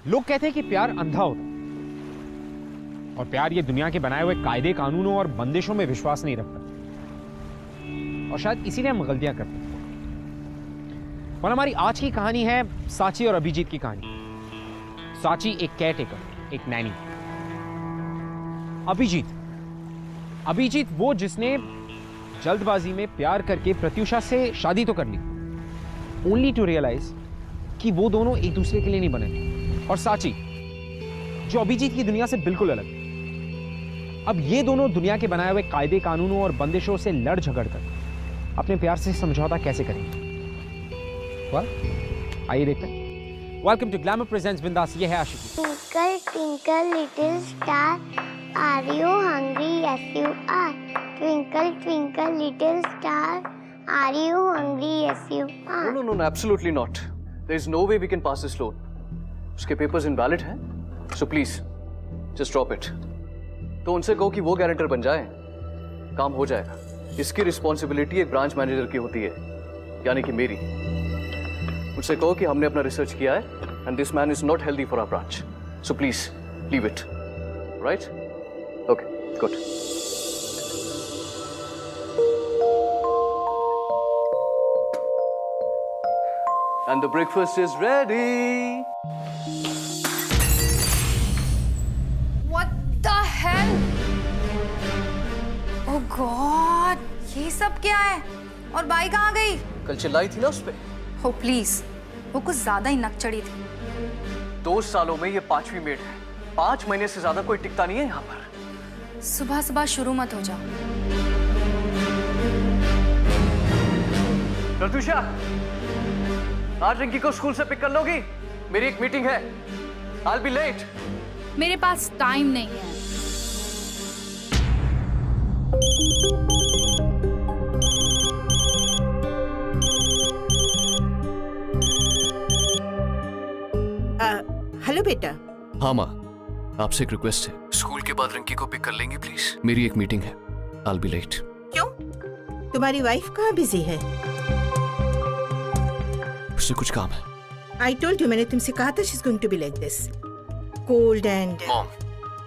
लोग कहते हैं कि प्यार अंधा होता है और प्यार ये दुनिया के बनाए हुए कायदे कानूनों और बंदिशों में विश्वास नहीं रखता, और शायद इसीलिए हम गलतियां करते हैं। और हमारी आज की कहानी है साची और अभिजीत की कहानी। साची एक केयरटेकर, एक नैनी। अभिजीत वो जिसने जल्दबाजी में प्यार करके प्रत्युषा से शादी तो कर ली, ओनली टू रियलाइज कि वो दोनों एक दूसरे के लिए नहीं बने थे। और साची जो अभिजीत की दुनिया से बिल्कुल अलग। अब ये दोनों दुनिया के बनाए हुए कायदे कानूनों और बंदिशों से लड़ झगड़ कर अपने प्यार से समझौता कैसे करेंगे। आइए देखते हैं। वेलकम टू ग्लैमर प्रेजेंट्स बिंदास। ये है आशिकी। Twinkle, twinkle, little star, are you hungry? Yes, you are. Twinkle, twinkle, little star, are you hungry? Yes, you are. No, absolutely not. There is no way we can pass this loan. उसके papers invalid हैं, so please, just drop it. तो उनसे कहो कि वो guarantor बन जाए, काम हो जाएगा। इसकी रिस्पॉन्सिबिलिटी एक ब्रांच मैनेजर की होती है, यानी कि मेरी। मुझसे कहो कि हमने अपना रिसर्च किया है and this man is not healthy for our branch. So please, leave it. Right? Okay, good. And the breakfast is ready. What the hell? Oh God, ये सब क्या है? और बाई कहाँ गई? कल चिल्लाई थी ना उस पे? Oh please, वो कुछ ज्यादा ही नक चढ़ी थी। 2 सालों में ये 5वीं मेड है। 5 महीने से ज्यादा कोई टिकता नहीं है यहाँ पर। सुबह सुबह शुरू मत हो जाओ। प्रत्युषा, आज रिंकी को स्कूल से पिक कर लोगी? मेरी एक मीटिंग है। I'll be late. मेरे पास टाइम नहीं है। हेलो बेटा। हाँ माँ, आपसे एक रिक्वेस्ट है। स्कूल के बाद रिंकी को पिक कर लेंगे प्लीज? मेरी एक मीटिंग है। I'll be late. क्यों? तुम्हारी वाइफ कहाँ बिजी है? उससे कुछ काम है। I told you, मैंने तुमसे कहा था she's going to be like this, cold and. Mom,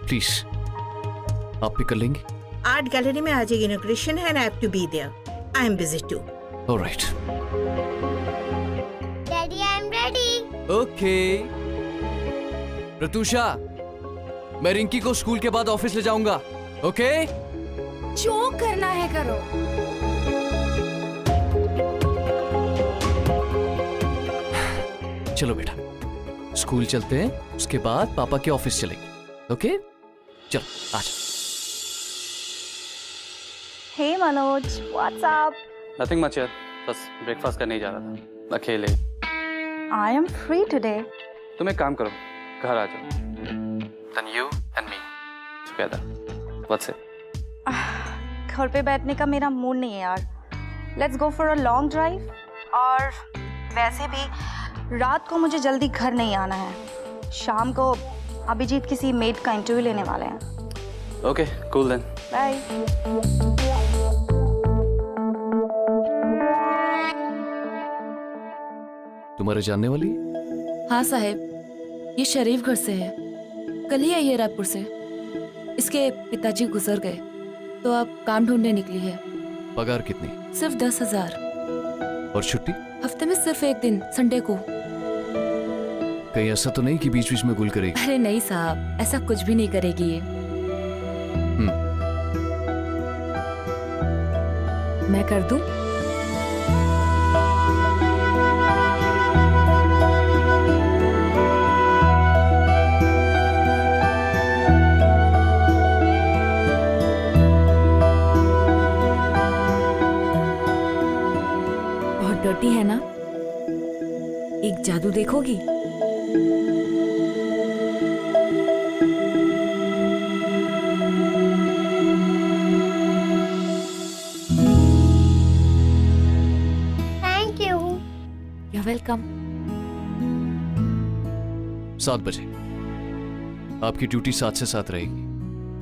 please, आप पिक कर लेंगी? आर्ट गैलरी में आज एक इनॉग्रेशन है and I have to be there. I am busy too. All right. Daddy, I'm ready. Okay. Pratyusha, मैं रिंकी को स्कूल के बाद ऑफिस ले जाऊंगा। ओके? जो करना है करो। चलो बेटा, स्कूल चलते हैं, उसके बाद पापा के ऑफिस चलेंगे। ओके? चलो, आजा। Hey Manoj, what's up? Nothing much यार, बस ब्रेकफास्ट करने ही जा रहा था अकेले। I am free today. तुम एक काम करो, घर आ जाओ। Then you and me together. What's it? घर पे बैठने का मेरा मूड नहीं है यार। Let's go for a long drive. और वैसे भी रात को मुझे जल्दी घर नहीं आना है। शाम को अभिजीत किसी मेड का इंटरव्यू लेने वाले हैं। Okay, cool then. Bye. तुम्हारे जानने वाली? हाँ साहब, ये शरीफ घर से है। कल ही आई है रायपुर से। इसके पिताजी गुजर गए तो अब काम ढूंढने निकली है। पगार कितनी? सिर्फ 10,000। और छुट्टी? हफ्ते में सिर्फ एक दिन, संडे को। कहीं ऐसा तो नहीं कि बीच बीच में गुल करेगी? अरे नहीं साहब, ऐसा कुछ भी नहीं करेगी ये। मैं कर दूं? डर्टी है ना? एक जादू देखोगी? Thank you. You're welcome. 7 बजे। आपकी ड्यूटी 7 से 7 रहेगी।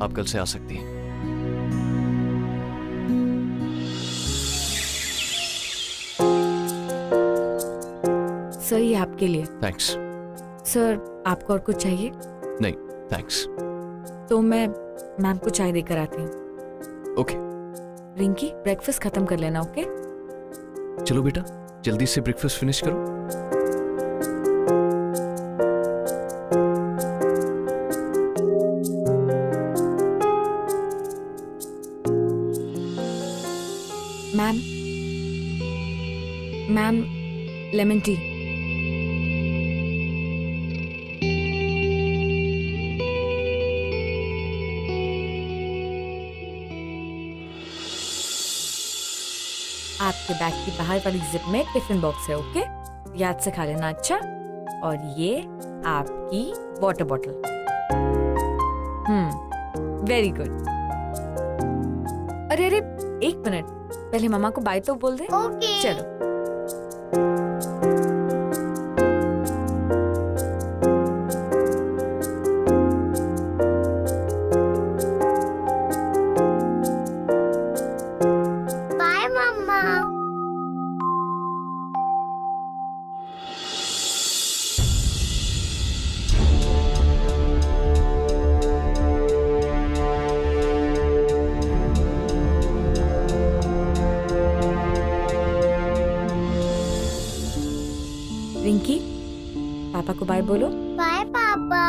आप कल से आ सकती हैं। सर, ये आपके लिए। थैंक्स। सर, आपको और कुछ चाहिए? नहीं थैंक्स। तो मैं मैम को चाय देकर आती हूँ। ओके। रिंकी, ब्रेकफास्ट खत्म कर लेना, ओके? चलो बेटा, जल्दी से ब्रेकफास्ट फिनिश करो। Ma'am, lemon tea. आपके बैग की बाहर वाली जिप में टिफिन बॉक्स है, ओके? याद से खा लेना, अच्छा? और ये आपकी वाटर बॉटल। Very good. अरे अरे, एक मिनट, पहले मामा को बाय तो बोल दे। ओके। चलो। बाय मम्मा। रिंकी, पापा को बाय बोलो। बाय पापा।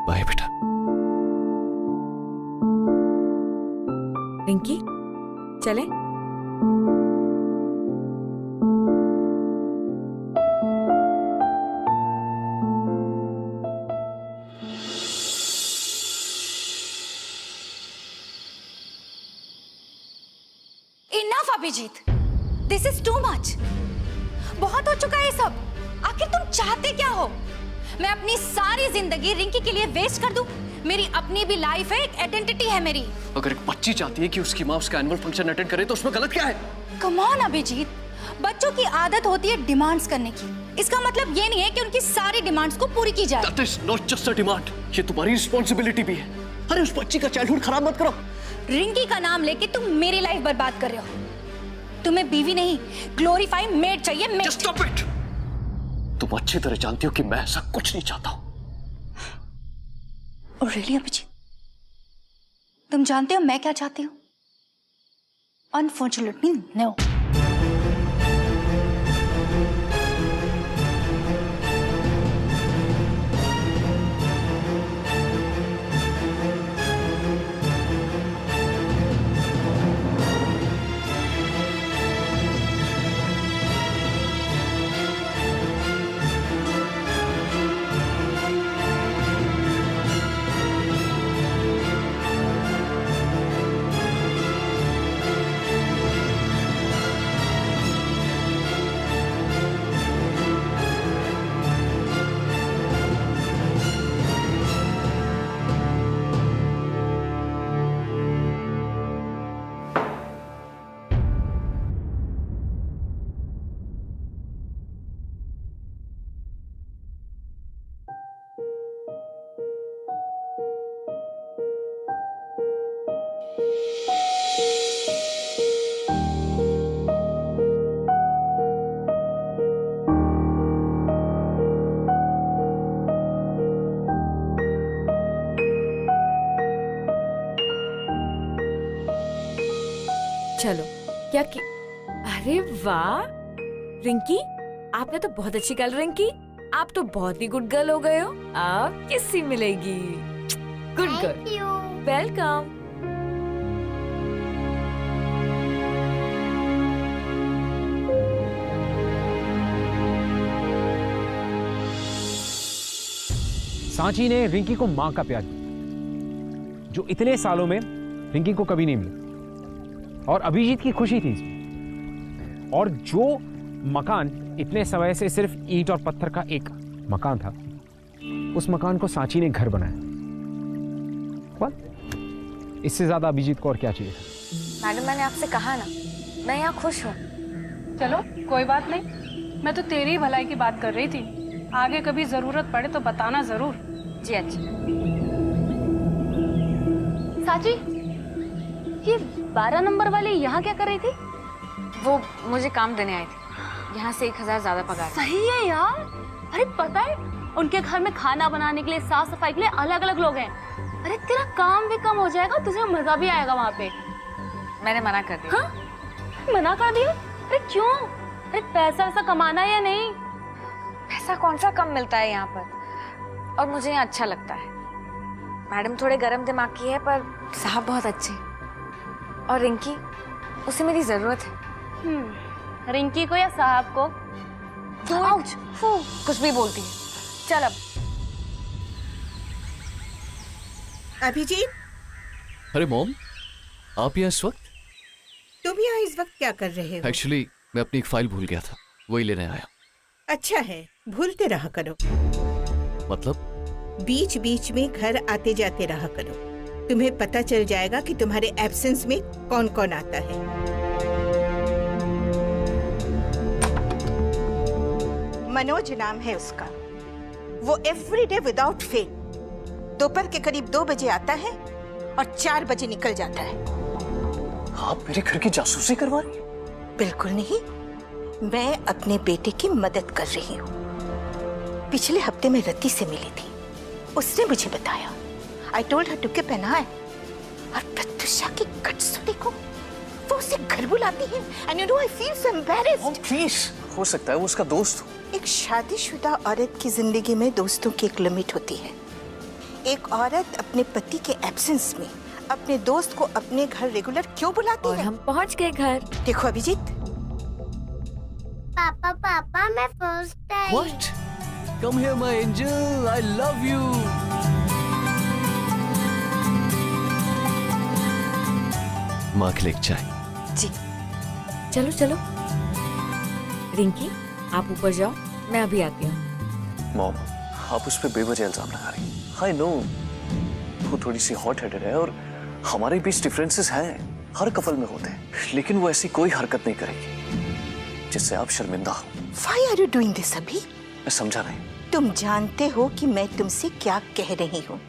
बाय बेटा। रिंकी, चले? Enough Abhijit, this is too much. बहुत हो चुका है ये सब। आखिर तुम चाहते क्या हो? मैं अपनी सारी जिंदगी रिंकी के लिए वेस्ट कर दूं? मेरी अपनी भी लाइफ है, एक आइडेंटिटी है मेरी। अगर एक बच्ची चाहती है कि उसकी माँ उसका एनुअल फंक्शन अटेंड करे तो उसमें गलत क्या है? कम ऑन अभिजीत, बच्चों की आदत होती है डिमांड्स करने की। इसका मतलब ये नहीं है कि उनकी सारी डिमांड्स को पूरी की जाए। That is not just a demand, ये तुम्हारी रिस्पॉन्सिबिलिटी भी है। अरे उस बच्ची का चाइल्डहुड खराब मत करो। रिंकी का नाम लेके तुम मेरी लाइफ बर्बाद कर रहे हो। तुम्हें बीवी नहीं, ग्लोरीफाई मेड चाहिए। मेड। Just stop it! तुम अच्छी तरह जानती हो कि मैं ऐसा कुछ नहीं चाहता हूं। और रियली अभिजीत, तुम जानते हो मैं क्या चाहती हूँ? Unfortunately no. चलो, क्या कि... अरे वाह रिंकी, आपने तो बहुत अच्छी कलरिंग की। आप तो बहुत ही गुड गर्ल हो गए हो। अब किससे मिलेगी? Good girl. Thank you. Welcome. Sanchi ने रिंकी को मां का प्यार दिया, जो इतने सालों में रिंकी को कभी नहीं मिला। और अभिजीत की खुशी थी इसमें। और जो मकान इतने समय से सिर्फ ईंट और पत्थर का एक मकान था, उस मकान को सांची ने घर बनाया। इससे ज्यादा अभिजीत को और क्या चाहिए था? मैडम, मैंने आपसे कहा ना, मैं यहाँ खुश हूँ। चलो कोई बात नहीं, मैं तो तेरी ही भलाई की बात कर रही थी। आगे कभी जरूरत पड़े तो बताना जरूर। जी अच्छा। साची, ये 12 नंबर वाली यहाँ क्या कर रही थी? वो मुझे काम देने आई थी। यहाँ से 1000 ज्यादा पगार। सही है यार। अरे पता है उनके घर में खाना बनाने के लिए, साफ सफाई के लिए अलग अलग लोग हैं। अरे तेरा काम भी कम हो जाएगा, तुझे मजा भी आएगा वहाँ पे। मैंने मना कर दिया। हाँ? मना कर दिया? अरे क्यों? अरे पैसा ऐसा कमाना है या नहीं? पैसा कौन सा कम मिलता है यहाँ पर, और मुझे यहाँ अच्छा लगता है। मैडम थोड़े गरम दिमाग की है पर साहब बहुत अच्छे, और रिंकी, उसे मेरी जरूरत है। रिंकी को या साहब को? कुछ भी बोलती है। चल अब। अभिजीत, अरे मॉम, आप यहाँ इस वक्त? तुम यहाँ इस वक्त क्या कर रहे हो? एक्चुअली मैं अपनी एक फाइल भूल गया था, वही लेने आया। अच्छा है, भूलते रहा करो। मतलब? बीच बीच में घर आते जाते रहा करो, तुम्हें पता चल जाएगा कि तुम्हारे एब्सेंस में कौन कौन आता है। मनोज नाम है उसका। वो एवरीडे विदाउट फेल दोपहर के करीब 2 बजे आता है और 4 बजे निकल जाता है। आप मेरे घर की जासूसी करवा रही हैं? बिल्कुल नहीं, मैं अपने बेटे की मदद कर रही हूँ। पिछले हफ्ते में रति से मिली थी, उसने मुझे बताया। I told her to keep an eye। और प्रत्युषा की गट्स देखो, वो उसे घर बुलाती है। And you know I feel so embarrassed। Mom please, हो सकता है वो उसका दोस्त हो। एक शादीशुदा औरत की जिंदगी में दोस्तों की एक लिमिट होती है। एक औरत अपने पति के एब्सेंस में अपने दोस्त को अपने घर रेगुलर क्यों बुलाती है? और हम पहुंच गए घर। देखो अभिजीत। पापा पापा मैं first I. What? Come here my angel, I love you। माँ के लिए एक चाय। जी चलो चलो। रिंकी आप ऊपर जाओ, मैं अभी आती हूँ। मॉम, आप उस पर बेवजह इल्जाम लगा रही हैं। I know, वो थोड़ी सी हॉट हेडेड है और हमारे बीच डिफरेंसेस हैं, हर कपल में होते हैं, लेकिन वो ऐसी कोई हरकत नहीं करेगी जिससे आप शर्मिंदा हो। Why are you doing this अभी? मैं समझा नहीं। तुम जानते हो कि मैं तुमसे क्या कह रही हूँ।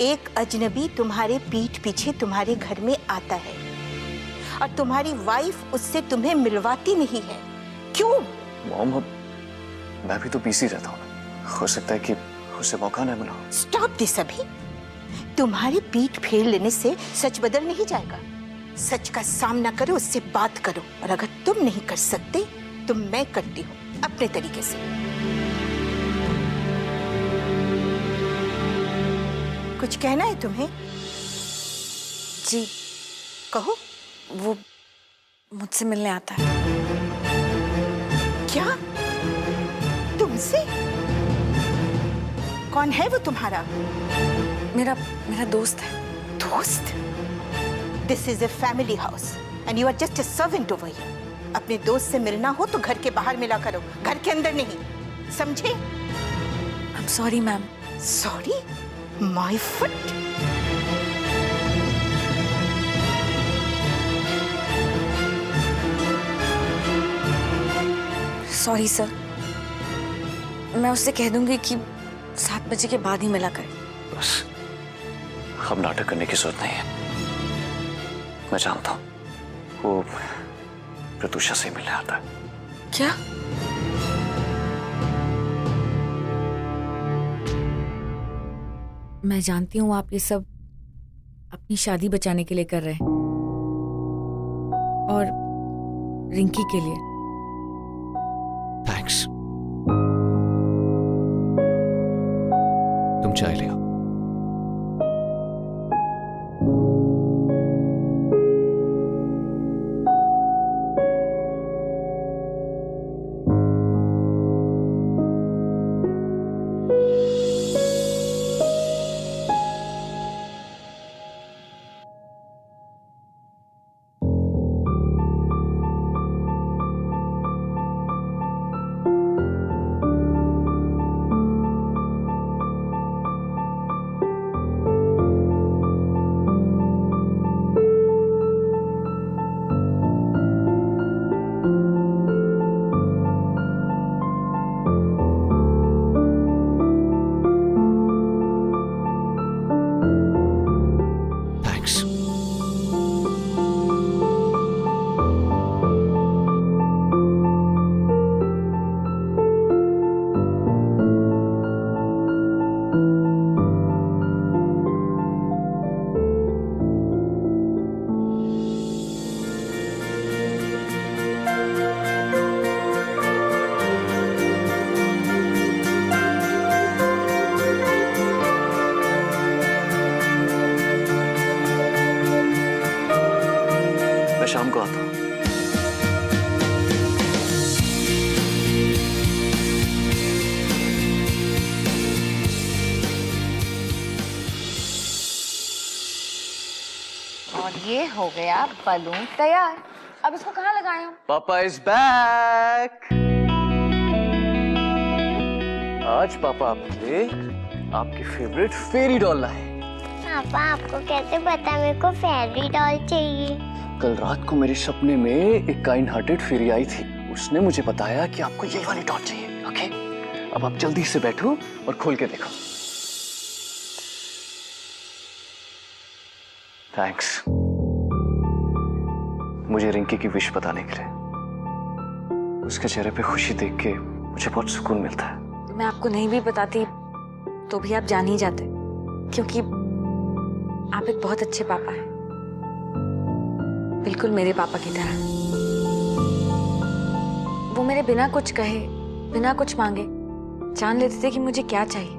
एक अजनबी तुम्हारे पीठ पीछे तुम्हारे घर में आता है और तुम्हारी वाइफ उससे तुम्हें मिलवाती नहीं है। क्यों? मॉम, अब मैं भी तो बिजी रहता हूँ ना, हो सकता है कि उसे मौका न मिला। स्टॉप दिस अभी। तुम्हारी पीठ फेर लेने से सच बदल नहीं जाएगा। सच का सामना करो, उससे बात करो, और अगर तुम नहीं कर सकते तो मैं करती हूँ अपने तरीके से। कुछ कहना है तुम्हें? जी कहो। वो मुझसे मिलने आता है। क्या? तुमसे? कौन है वो तुम्हारा? मेरा दोस्त है। दोस्त? This is a family house and you are just a servant over here. अपने दोस्त से मिलना हो तो घर के बाहर मिला करो, घर के अंदर नहीं, समझे? I'm sorry ma'am. Sorry? My foot. Sorry sir, मैं उससे कह दूंगी कि 7 बजे के बाद ही मिला करें। बस, अब नाटक करने की जरूरत नहीं है। मैं जानता हूँ वो प्रत्युषा से मिलने आता है। क्या? मैं जानती हूँ आप ये सब अपनी शादी बचाने के लिए कर रहे हैं, और रिंकी के लिए। थैंक्स। तुम चाय ले आओ। ये हो गया बलून तैयार। अब इसको कहाँ लगाएं हम? पापा इज बैक। आज पापा आपके लिए आपकी फेवरेट फेरी डॉल लाए। पापा आपको कैसे पता मेरे को फेरी डॉल चाहिए? कल रात को मेरे सपने में एक काइंड हार्टेड फेरी आई थी। उसने मुझे बताया कि आपको यही वाली डॉल चाहिए। ओके, अब आप जल्दी से बैठो और खोल के देखो। थैंक्स मुझे रिंकी की विश बताने के लिए। उसके चेहरे पे खुशी देख के मुझे बहुत सुकून मिलता है। मैं आपको नहीं भी बताती तो भी आप जान ही जाते, क्योंकि आप एक बहुत अच्छे पापा हैं, बिल्कुल मेरे पापा की तरह। वो मेरे बिना कुछ कहे, बिना कुछ मांगे जान लेते थे कि मुझे क्या चाहिए,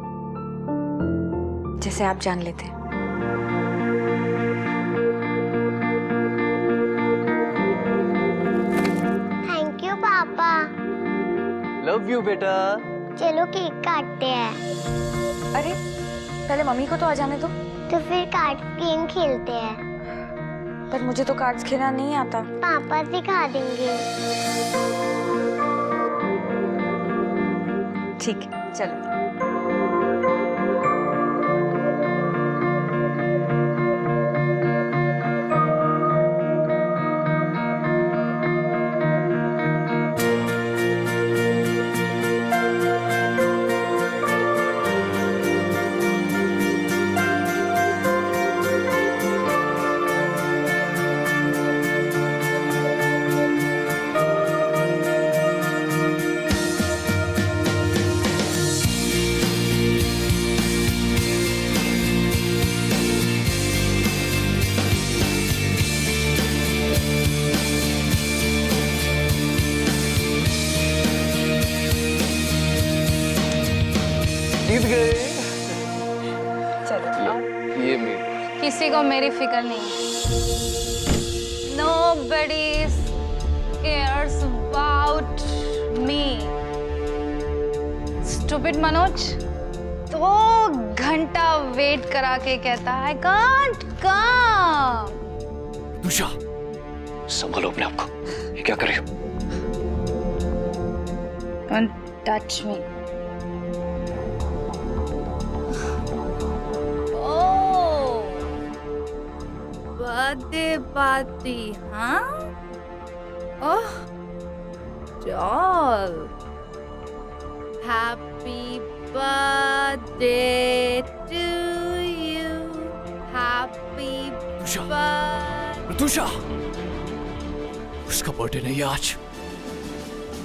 जैसे आप जान लेते हैं। थैंक यू पापा। लव यू बेटा। चलो केक काटते हैं। अरे पहले मम्मी को तो आ जाने दो। तो फिर कार्ड गेम खेलते हैं। पर मुझे तो कार्ड्स खेलना नहीं आता। पापा सिखा देंगे। ठीक है, चलो। जीत गए। चलो ये मेरी। किसी को मेरी फिक्र नहीं है। Nobody cares about me. Stupid Manoj 2 घंटा वेट करा के कहता है I can't come. तुषा संभालो अपने आप को। ये क्या कर रही हो? Don't touch me. Birthday party, हाँ? Oh, doll. Happy birthday to you. Happy birthday. Tusha उसका बर्थडे नहीं है आज,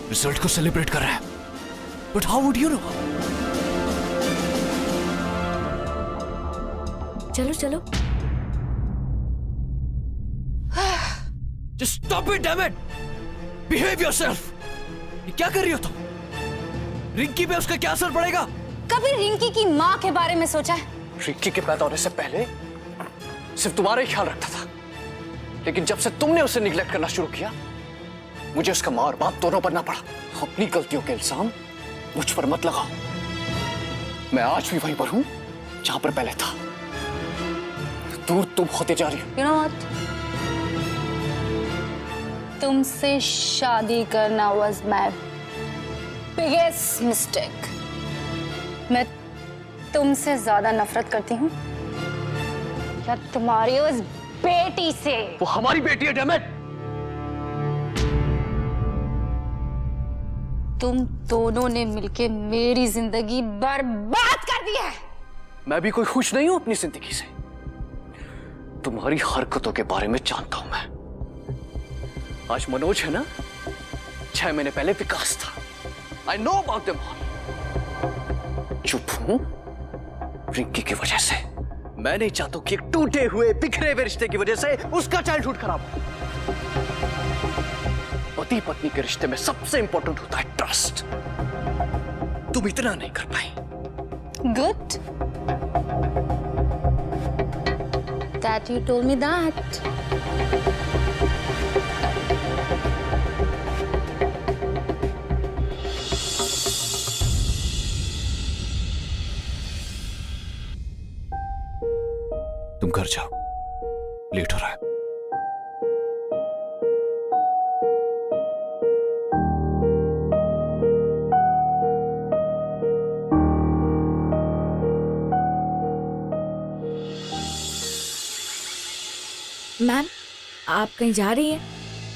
रिजल्ट को सेलिब्रेट कर रहा है। But how would you know? चलो चलो। Just stop it, damn it! Behave yourself! ये क्या कर रही हो तुम? रिंकी पे उसका क्या असर पड़ेगा? कभी रिंकी की माँ के बारे में सोचा है? रिंकी के पैदा होने से पहले सिर्फ तुम्हारा ही ख्याल रखता था, लेकिन जब से तुमने उसे निग्लेक्ट करना शुरू किया, मुझे उसका माँ और बाप दोनों बनना पड़ा। अपनी गलतियों के इल्जाम मुझ पर मत लगाओ। मैं आज भी वहीं पर हूँ जहां पर पहले था। दूर तुम होते जा रही हो। You know what? तुमसे शादी करना was my biggest mistake. मैं तुमसे ज्यादा नफरत करती हूँ या तुम्हारी उस बेटी से। वो हमारी बेटी है, डैम इट। तुम दोनों ने मिलके मेरी जिंदगी बर्बाद कर दी है। मैं भी कोई खुश नहीं हूं अपनी जिंदगी से। तुम्हारी हरकतों के बारे में जानता हूं मैं। आज मनोज है ना, 6 महीने पहले विकास था। I know about them all. चुप हूं रिंकी की वजह से। मैं नहीं चाहता कि एक टूटे हुए बिखरे हुए रिश्ते की वजह से उसका चाइल्डहुड खराब हो। पति पत्नी के रिश्ते में सबसे इंपॉर्टेंट होता है ट्रस्ट। तुम इतना नहीं कर पाई। Good. That you told me that. तुम घर जाओ, लेट हो रहा है। आप कहीं जा रही हैं?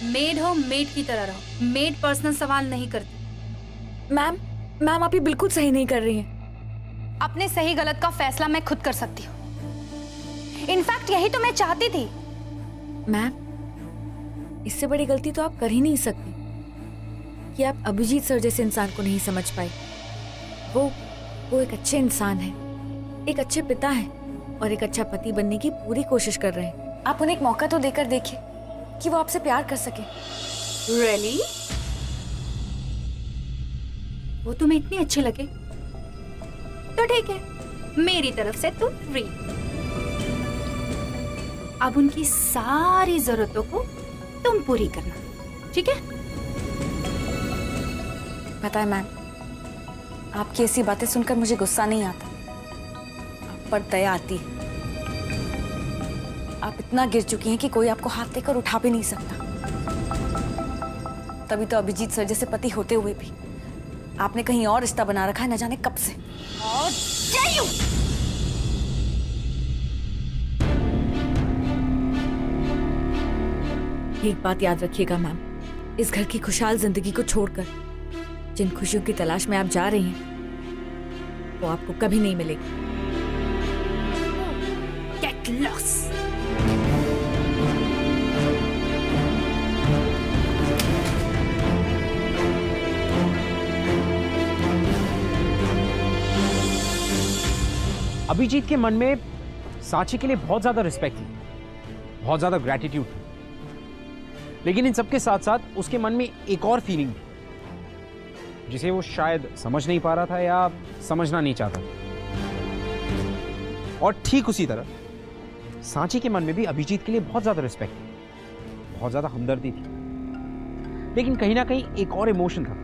मेड हो मेड की तरह रहो, मेड पर्सनल सवाल नहीं करती। मैम आप ये बिल्कुल सही नहीं कर रही हैं। अपने सही गलत का फैसला मैं खुद कर सकती हूँ। इनफैक्ट यही तो मैं चाहती थी। मैम इससे बड़ी गलती तो आप कर ही नहीं सकती कि आप अभिजीत सर जैसे इंसान को नहीं समझ पाई। वो एक अच्छे इंसान है, एक अच्छे पिता है और एक अच्छा पति बनने की पूरी कोशिश कर रहे हैं। आप उन्हें एक मौका तो देकर देखिए कि वो आपसे प्यार कर सके। Really? वो तुम्हें इतने अच्छे लगे तो ठीक है, मेरी तरफ से तुम फ्री। अब उनकी सारी जरूरतों को तुम पूरी करना, ठीक है? पता है मैम, आपकी ऐसी बातें सुनकर मुझे गुस्सा नहीं आता, पर दया आती है। आप इतना गिर चुकी हैं कि कोई आपको हाथ देकर उठा भी नहीं सकता। तभी तो अभिजीत सर जैसे पति होते हुए भी आपने कहीं और रिश्ता बना रखा है, न जाने कब से। एक बात याद रखिएगा मैम, इस घर की खुशहाल जिंदगी को छोड़कर जिन खुशियों की तलाश में आप जा रही हैं वो आपको कभी नहीं मिलेगी। Get lost. अभिजीत के मन में सांची के लिए बहुत ज्यादा रिस्पेक्ट थी, बहुत ज्यादा ग्रैटिट्यूड थी, लेकिन इन सबके साथ साथ उसके मन में एक और फीलिंग थी जिसे वो शायद समझ नहीं पा रहा था या समझना नहीं चाहता। और ठीक उसी तरह सांची के मन में भी अभिजीत के लिए बहुत ज्यादा रिस्पेक्ट थी, बहुत ज्यादा हमदर्दी थी, लेकिन कहीं ना कहीं एक और इमोशन था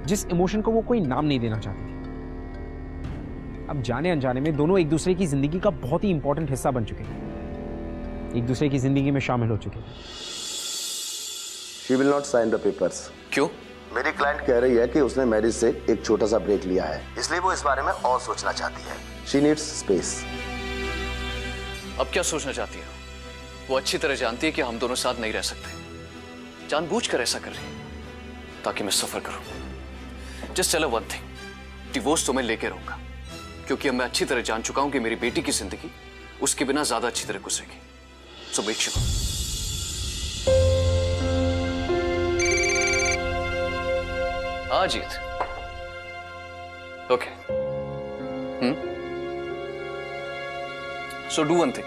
जिस इमोशन को वो कोई नाम नहीं देना चाहती थी। अब जाने अनजाने में दोनों एक दूसरे की जिंदगी का बहुत ही इंपॉर्टेंट हिस्सा बन चुके हैं, एक दूसरे की जिंदगी में शामिल हो चुके हैं। She will not sign the papers. क्यों? मेरी क्लाइंट कह रही है कि उसने मैरिज से एक छोटा सा ब्रेक लिया है, इसलिए वो इस बारे में और सोचना चाहती है। She needs space. अब क्या सोचना चाहती है? वो अच्छी तरह जानती है कि हम दोनों साथ नहीं रह सकते, जानबूझकर ऐसा कर रही है ताकि मैं सफर करूं। Just tell her one thing, divorce तो मैं लेके रहूंगा, क्योंकि अब मैं अच्छी तरह जान चुका हूं कि मेरी बेटी की जिंदगी उसके बिना ज्यादा अच्छी तरह गुजरेगी। So make sure. हाँ Jeet, okay. So do one thing,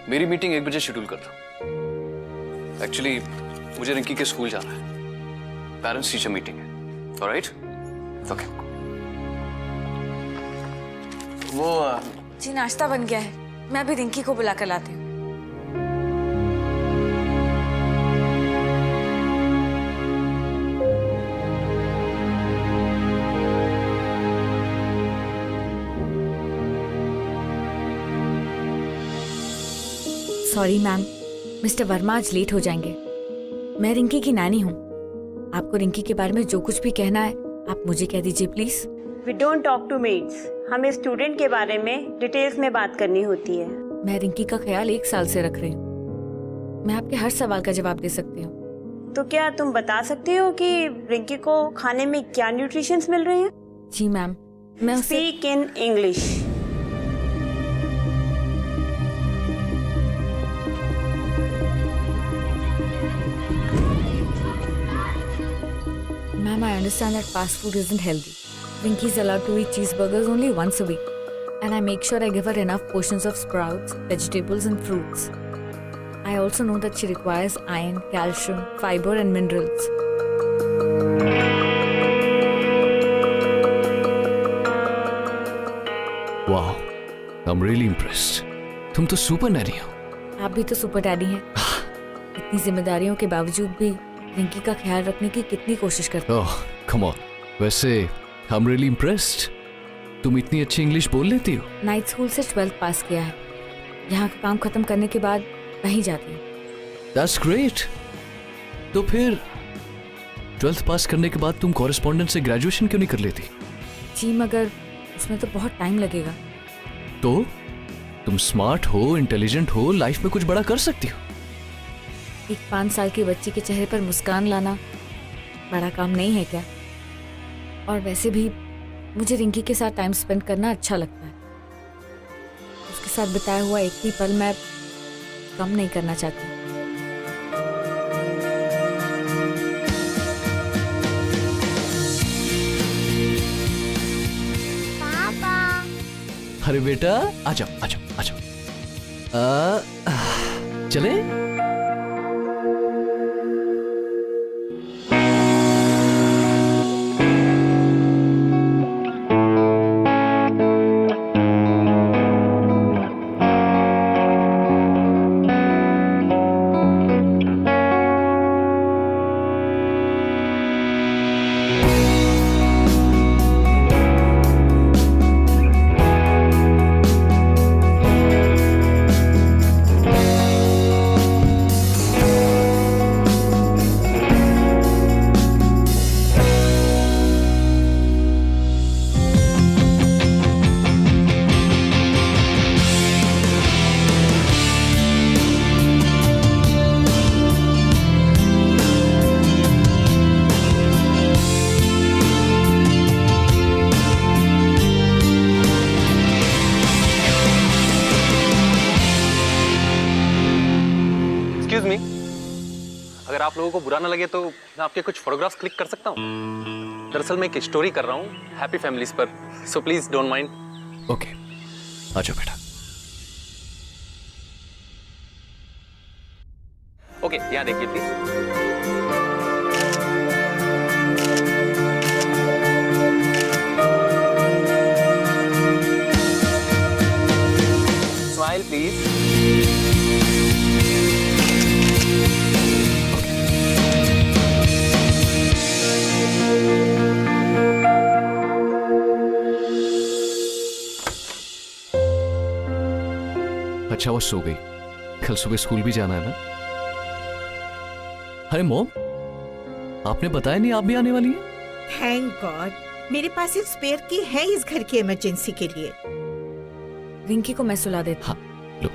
मेरी मीटिंग 1 बजे शेड्यूल कर दो। एक्चुअली मुझे रिंकी के स्कूल जाना है, पेरेंट्स टीचर मीटिंग है। ऑलराइट? ओके। वो जी नाश्ता बन गया है, मैं अभी रिंकी को बुला कर लाती हूँ। सॉरी मैम, मिस्टर वर्मा आज लेट हो जाएंगे। मैं रिंकी की नानी हूँ, आपको रिंकी के बारे में जो कुछ भी कहना है आप मुझे कह दीजिए please. We don't talk to maids. हमें स्टूडेंट के बारे में डिटेल्स में बात करनी होती है। मैं रिंकी का ख्याल 1 साल से रख रही हूँ, मैं आपके हर सवाल का जवाब दे सकती हूँ। तो क्या तुम बता सकते हो कि रिंकी को खाने में क्या न्यूट्रिशंस मिल रहे हैं? जी मैम, मैं speak in English. Ma'am, I understand that fast food isn't healthy. Rinki is allowed to eat cheeseburgers only once a week. And I make sure I give her enough portions of sprouts, vegetables and fruits. I also know that she requires iron, calcium, fiber and minerals. Wow, I'm really impressed. तुम तो super Naini हो। आप भी तो super daddy हैं। इतनी जिम्मेदारियों के बावजूद भी रिंकी का ख्याल रखने की कितनी कोशिश करते हैं। ओह, कम ऑन। वैसे I'm really impressed. तुम इतनी अच्छी इंग्लिश बोल लेती हो। नाइट स्कूल से 12th पास किया है, यहाँ का काम खत्म करने के बाद वहीं जाती हूँ। That's great. तो फिर 12th पास करने के बाद तुम कॉरेस्पॉन्डेंट से ग्रेजुएशन क्यों नहीं कर लेती? जी मगर उसमें तो बहुत टाइम लगेगा। तो तुम स्मार्ट हो, इंटेलिजेंट हो, लाइफ में कुछ बड़ा कर सकती हो। एक 5 साल की बच्ची के चेहरे पर मुस्कान लाना बड़ा काम नहीं है क्या? और वैसे भी मुझे रिंकी के साथ टाइम स्पेंड करना अच्छा लगता है। उसके साथ बिताया हुआ एक भी पल मैं कम नहीं करना चाहती। अरे बेटा आ जाओ आ जाओ आ जाओ। चले? एक्सक्यूज मी, अगर आप लोगों को बुरा ना लगे तो मैं आपके कुछ फोटोग्राफ्स क्लिक कर सकता हूँ? दरअसल मैं एक स्टोरी कर रहा हूँ हैप्पी फैमिलीज पर, so please don't mind. Okay, आ जाओ बेटा। ओके, यहाँ देखिए प्लीज। Smile please. अच्छा वो सो गई, कल सुबह स्कूल भी जाना है ना। अरे मॉम, आपने बताया नहीं आप भी आने वाली है? थैंक गॉड, मेरे पास एक स्पेयर की है इस घर की इमरजेंसी के लिए। रिंकी को मैं सुला देती हूँ। लो।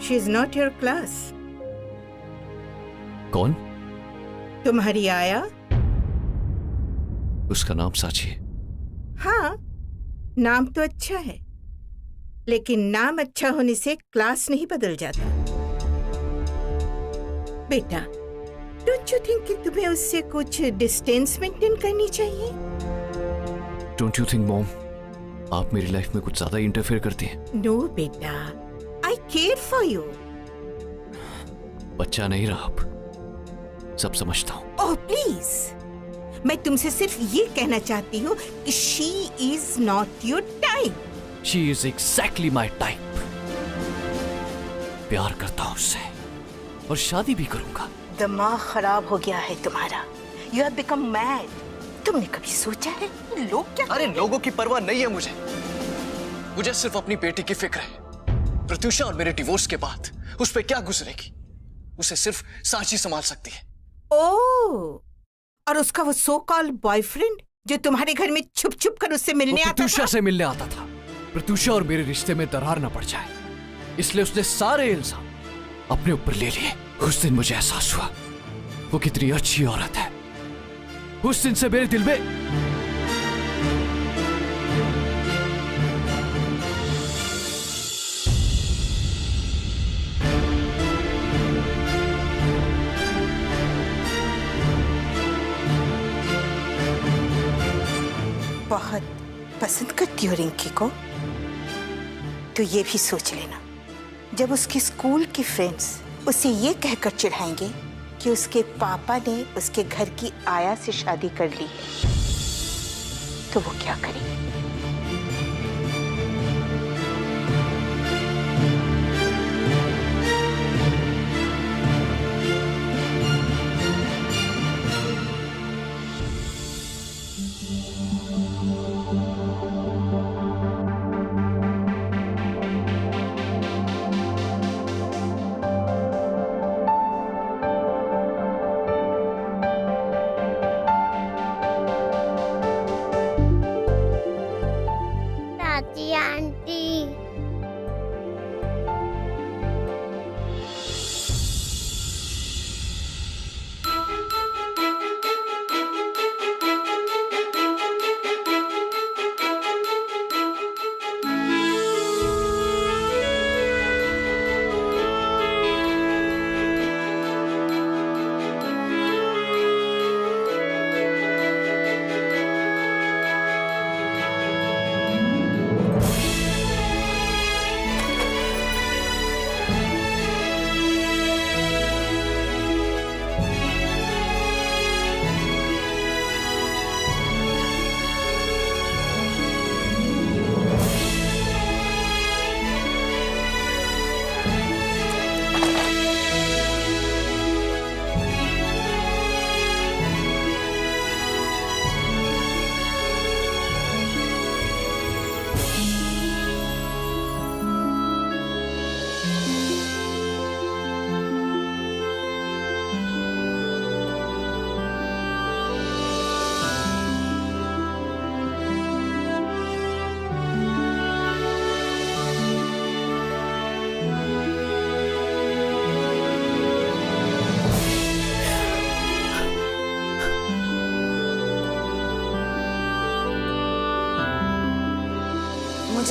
She is not your class. कौन? तुम्हारी आया? उसका नाम साची है। हाँ, नाम तो अच्छा है, लेकिन नाम अच्छा होने से क्लास नहीं बदल जाता। बेटा, डोंट यू थिंक कि तुम्हें उससे कुछ डिस्टेंस मेंटेन करनी चाहिए? डोंट यू थिंक मॉम, आप मेरी लाइफ में कुछ ज्यादा इंटरफेयर करती हैं? नो बेटा, आई केयर फॉर यू। बच्चा नहीं रहा, अब सब समझता हूँ। ओह प्लीज, मैं तुमसे सिर्फ ये कहना चाहती हूँ कि she is not your type. She is exactly my type. प्यार करता हूँ उससे और शादी भी करूंगा। दिमाग खराब हो गया है तुम्हारा। You have become mad. तुमने कभी सोचा है लोग क्या? अरे लोगों की परवाह नहीं है मुझे सिर्फ अपनी बेटी की फिक्र है। प्रत्युषा और मेरे डिवोर्स के बाद उस पर क्या गुजरेगी, उसे सिर्फ साची संभाल सकती है। ओह, और उसका वो सो कॉल्ड बॉयफ्रेंड जो तुम्हारे घर में छुप छुप कर उससे मिलने आता था? प्रत्युषा से मिलने आता था। प्रत्युषा और मेरे रिश्ते में दरार न पड़ जाए, इसलिए उसने सारे इल्जाम अपने ऊपर ले लिए। उस दिन मुझे एहसास हुआ वो कितनी अच्छी औरत है। उस दिन से मेरे दिल में बहुत पसंद करती हो रिंकी को, तो ये भी सोच लेना, जब उसके स्कूल की फ्रेंड्स उसे ये कहकर चिढ़ाएंगे कि उसके पापा ने उसके घर की आया से शादी कर ली है, तो वो क्या करेगी?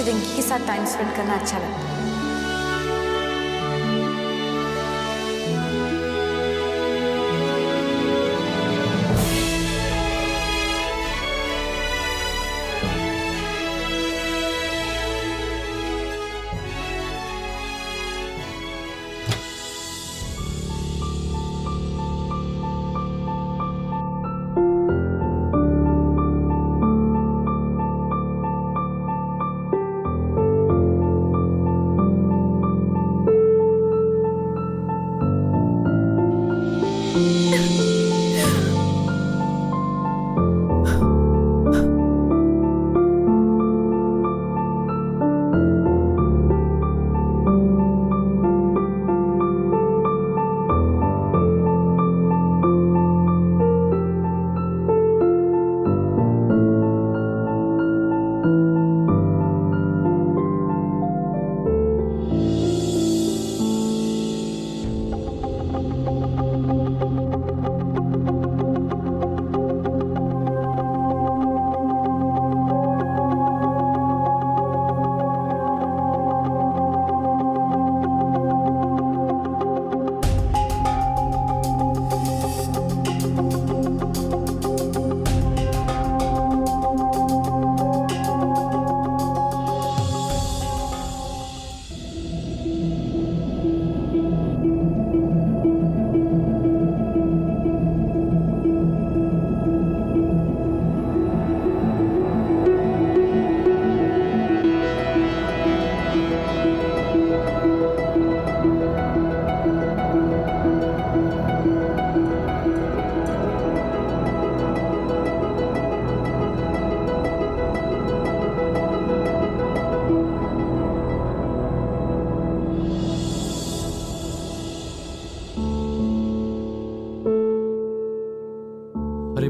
मुझे रिंकी के साथ टाइम स्पेंड करना अच्छा लगता है।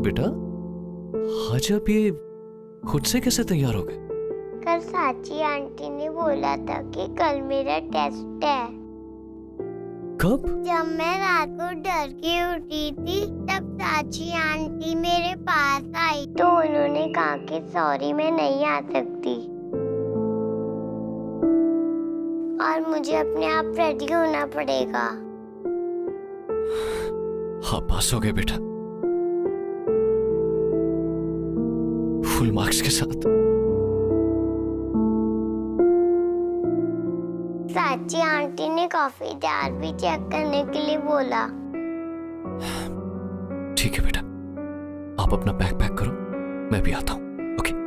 बेटा, आज आप ये खुद से कैसे तैयार हो गए? कल साची आंटी ने बोला था कि कल मेरा टेस्ट है। कब? जब मैं रात को डर के उठी थी तब साची आंटी मेरे पास आई तो उन्होंने कहा कि सॉरी मैं नहीं आ सकती और मुझे अपने आप रेडी होना पड़ेगा। हाँ, पास हो गए बेटा, फुल मार्क्स के साथ। साची आंटी ने कॉफी जार भी चेक करने के लिए बोला। ठीक है बेटा, आप अपना बैग पैक करो, मैं भी आता हूँ। ओके।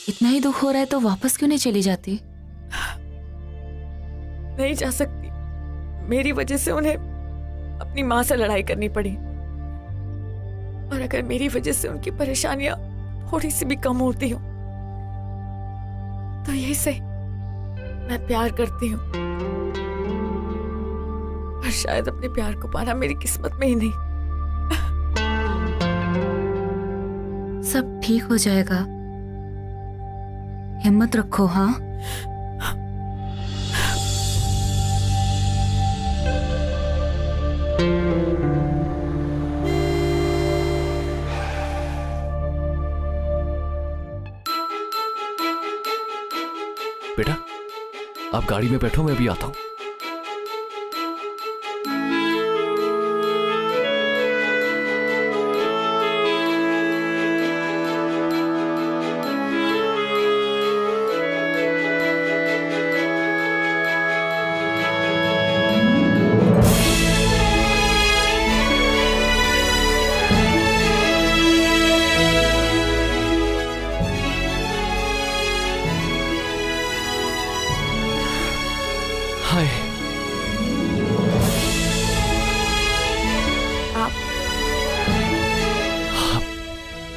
इतना ही दुख हो रहा है तो वापस क्यों नहीं चली जाती? नहीं जा सकती, मेरी वजह से उन्हें अपनी माँ से लड़ाई करनी पड़ी, और अगर मेरी वजह से उनकी परेशानियां थोड़ी सी भी कम होती हो तो यही सही, मैं प्यार करती हूँ, पर शायद अपने प्यार को पाना मेरी किस्मत में ही नहीं। सब ठीक हो जाएगा, हिम्मत रखो। हाँ, बेटा, आप गाड़ी में बैठो, मैं भी आता हूँ।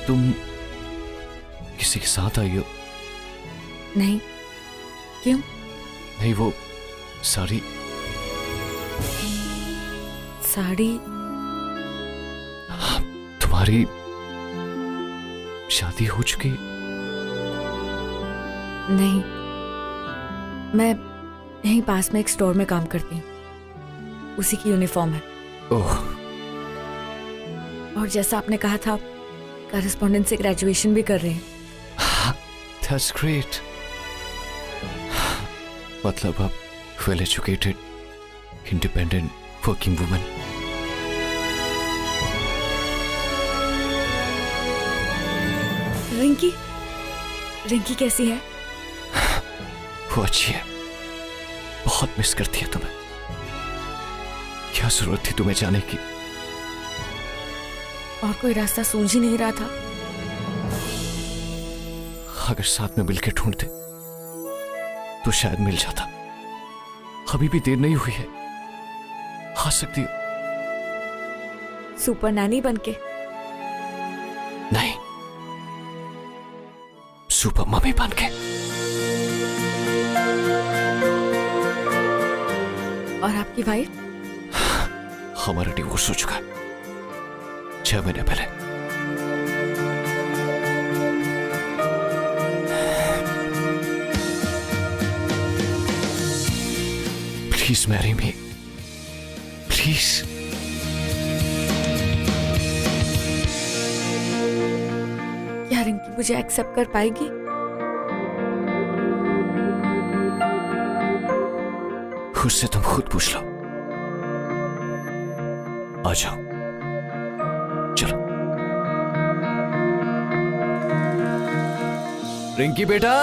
तुम किसी के साथ आई हो? नहीं, क्यों? नहीं, वो साड़ी तुम्हारी शादी हो चुकी? नहीं, मैं यहीं पास में एक स्टोर में काम करती हूँ, उसी की यूनिफॉर्म है। ओह। और जैसा आपने कहा था, कॉरेस्पॉन्डेंस से ग्रेजुएशन भी कर रहे हैं। That's great. मतलब आप well educated, independent working woman. Rinki कैसी है? वो अच्छी है, बहुत मिस करती है तुम्हें। क्या जरूरत थी तुम्हें जाने की? और कोई रास्ता सूझ ही नहीं रहा था। अगर साथ में मिलकर ढूंढते तो शायद मिल जाता। अभी भी देर नहीं हुई है, आ सकती हो। सुपर नैनी बनके? नहीं, सुपर मम्मी बनके। और आपकी वाइफ? हमारा डिवोर्स हो चुका है 6 महीने पहले। Please marry me, please. क्या रिंकी मुझे एक्सेप्ट कर पाएगी? उससे तुम खुद पूछ लो। आ जाओ, चलो। रिंकी बेटा,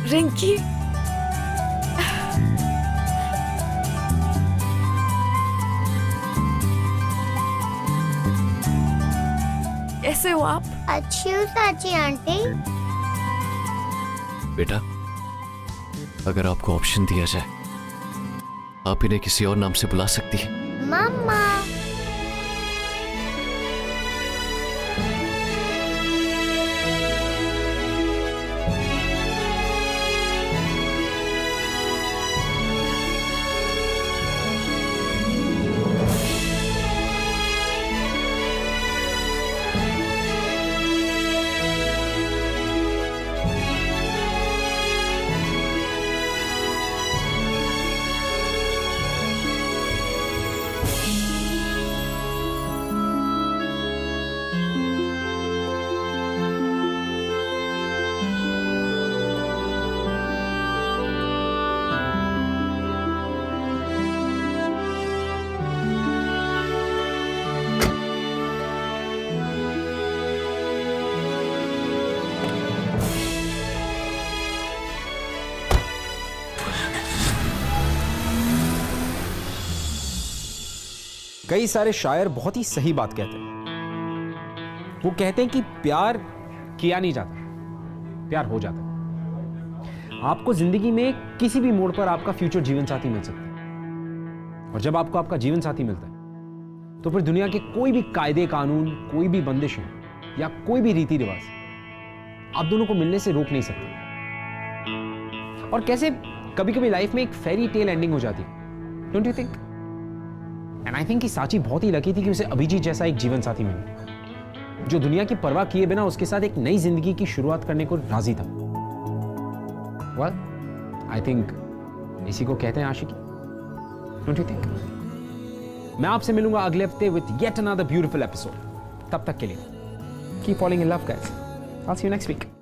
रिंकी, कैसे हो आप? अच्छी हूँ चाची आंटी। बेटा, अगर आपको ऑप्शन दिया जाए, आप इन्हें किसी और नाम से बुला सकती हैं। मम्मा। कई सारे शायर बहुत ही सही बात कहते हैं। वो कहते हैं कि प्यार किया नहीं जाता, प्यार हो जाता है। आपको जिंदगी में किसी भी मोड़ पर आपका फ्यूचर जीवन साथी मिल सकता है, और जब आपको आपका जीवन साथी मिलता है तो फिर दुनिया के कोई भी कायदे कानून, कोई भी बंदिशें या कोई भी रीति रिवाज आप दोनों को मिलने से रोक नहीं सकते। और कैसे कभी कभी लाइफ में एक फेरी टेल एंडिंग हो जाती है, don't you think? And I think कि साची बहुत ही लकी थी कि उसे अभिजीत जैसा एक जीवन साथी मिला, जो दुनिया की परवाह किए बिना उसके साथ एक नई जिंदगी की शुरुआत करने को राजी था। वेल, आई थिंक इसी को कहते हैं आशिकी, डोंट यू थिंक? मैं आपसे मिलूंगा अगले हफ्ते with yet another beautiful episode. तब तक के लिए keep falling in love guys. I will see you next week.